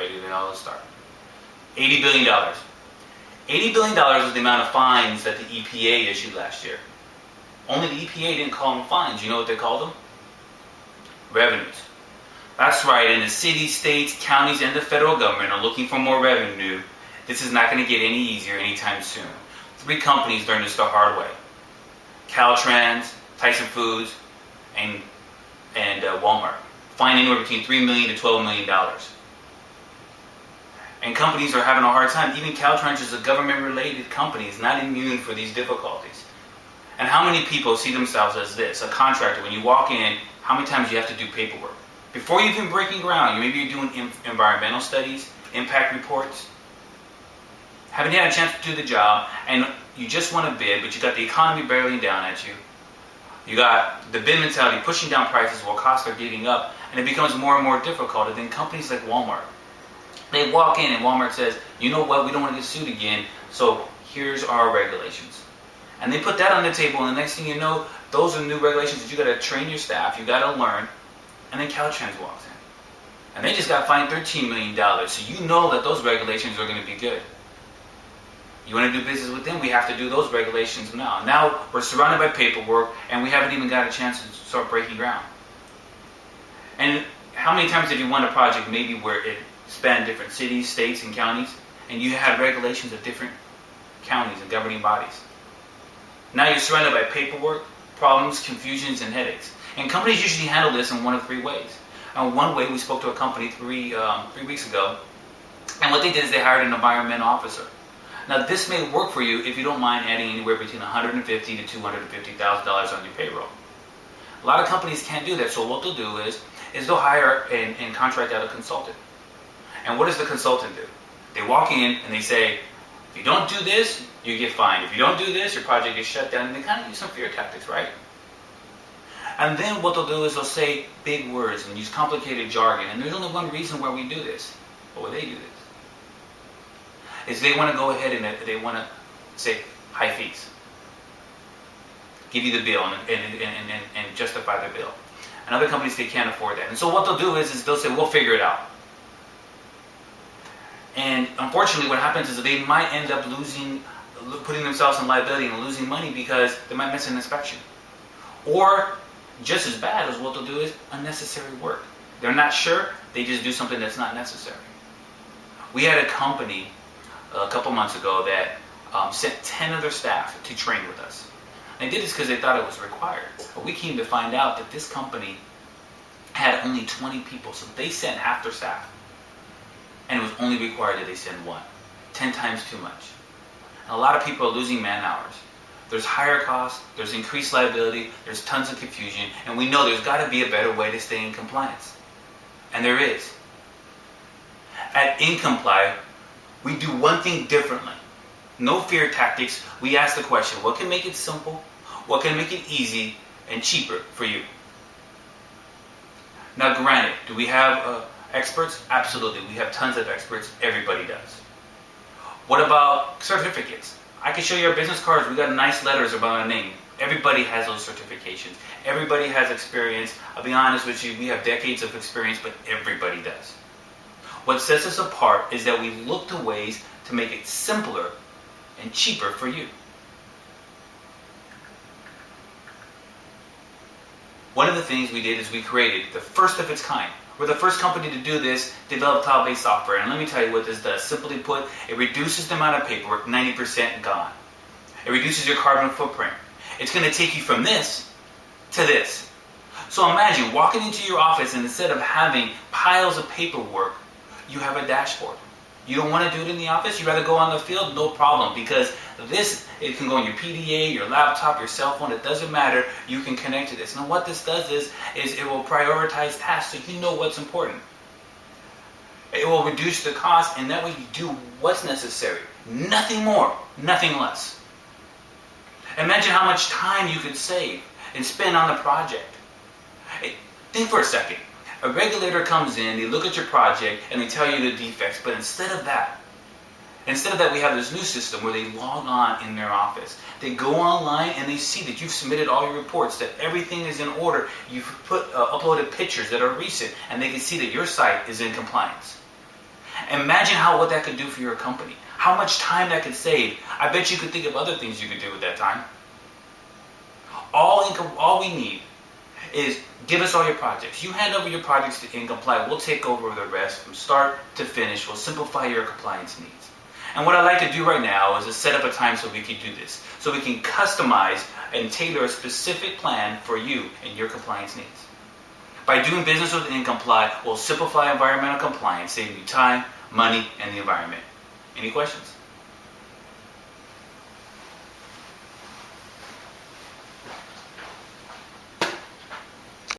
ready, then I'll start. $80 billion. $80 billion is the amount of fines that the EPA issued last year. Only the EPA didn't call them fines. You know what they called them? Revenues. That's right, and the cities, states, counties, and the federal government are looking for more revenue. This is not going to get any easier anytime soon. 3 companies learned this the hard way. Caltrans, Tyson Foods, and Walmart. Fined anywhere between $3 million to $12 million. And companies are having a hard time. Even Caltrans is a government-related company. It's not immune for these difficulties. And how many people see themselves as this? A contractor, when you walk in, how many times do you have to do paperwork? Before you're even breaking ground, maybe you're doing environmental studies, impact reports. Haven't had a chance to do the job, and you just want to bid, but you got the economy barreling down at you. You got the bid mentality pushing down prices while costs are getting up, and it becomes more and more difficult. And then companies like Walmart, they walk in and Walmart says, you know what, we don't want to get sued again, so here's our regulations. And they put that on the table, and the next thing you know, those are new regulations that you got to train your staff, you got to learn, and then Caltrans walks in. And they just got fined $13 million, so you know that those regulations are going to be good. You want to do business with them, we have to do those regulations now. Now we're surrounded by paperwork, and we haven't even got a chance to start breaking ground. And how many times have you won a project maybe where it spanned different cities, states, and counties, and you had regulations of different counties and governing bodies? Now you're surrounded by paperwork, problems, confusions, and headaches. And companies usually handle this in one of 3 ways. And one way, we spoke to a company 3 weeks ago, and what they did is they hired an environmental officer. Now this may work for you if you don't mind adding anywhere between $150,000 to $250,000 on your payroll. A lot of companies can't do that, so what they'll do is they'll hire and contract out a consultant. And what does the consultant do? They walk in and they say, if you don't do this, you get fined. If you don't do this, your project gets shut down. And they kind of use some fear tactics, right? And then what they'll do is they'll say big words and use complicated jargon. And there's only one reason why we do this, or why they do this, is they want to go ahead and they want to say high fees. Give you the bill and justify the bill. And other companies, they can't afford that. And so what they'll do is they'll say, we'll figure it out. And unfortunately, what happens is that they might end up putting themselves in liability and losing money because they might miss an inspection. Or, just as bad as what they'll do is unnecessary work. They're not sure, they just do something that's not necessary. We had a company a couple months ago that sent 10 of their staff to train with us. They did this because they thought it was required. But we came to find out that this company had only 20 people, so they sent half their staff. And it was only required that they send 1. 10 times too much. And a lot of people are losing man hours. There's higher costs, there's increased liability, there's tons of confusion, and we know there's got to be a better way to stay in compliance. And there is. At Incomply, we do one thing differently. No fear tactics. We ask the question, what can make it simple? What can make it easy and cheaper for you? Now granted, do we have experts? Absolutely. We have tons of experts. Everybody does. What about certificates? I can show you our business cards. We got nice letters about our name. Everybody has those certifications. Everybody has experience. I'll be honest with you, we have decades of experience, but everybody does. What sets us apart is that we look to ways to make it simpler and cheaper for you. One of the things we did is we created the first of its kind. We're the first company to do this, develop cloud-based software. And let me tell you what this does. Simply put, it reduces the amount of paperwork, 90% gone. It reduces your carbon footprint. It's going to take you from this to this. So imagine walking into your office and instead of having piles of paperwork, you have a dashboard. You don't want to do it in the office, you'd rather go on the field, no problem, because this, it can go on your PDA, your laptop, your cell phone, it doesn't matter, you can connect to this. Now what this does is it will prioritize tasks so you know what's important. It will reduce the cost, and that way you do what's necessary. Nothing more, nothing less. Imagine how much time you could save and spend on the project. Think for a second. A regulator comes in, they look at your project, and they tell you the defects. But instead of that, we have this new system where they log on in their office. They go online and they see that you've submitted all your reports, that everything is in order. You've uploaded pictures that are recent, and they can see that your site is in compliance. Imagine what that could do for your company. How much time that could save. I bet you could think of other things you could do with that time. All we need is give us all your projects. You hand over your projects to Incomply. We'll take over the rest from start to finish. We'll simplify your compliance needs. And what I'd like to do right now is to set up a time so we can do this. So we can customize and tailor a specific plan for you and your compliance needs. By doing business with Incomply, we'll simplify environmental compliance, saving you time, money, and the environment. Any questions?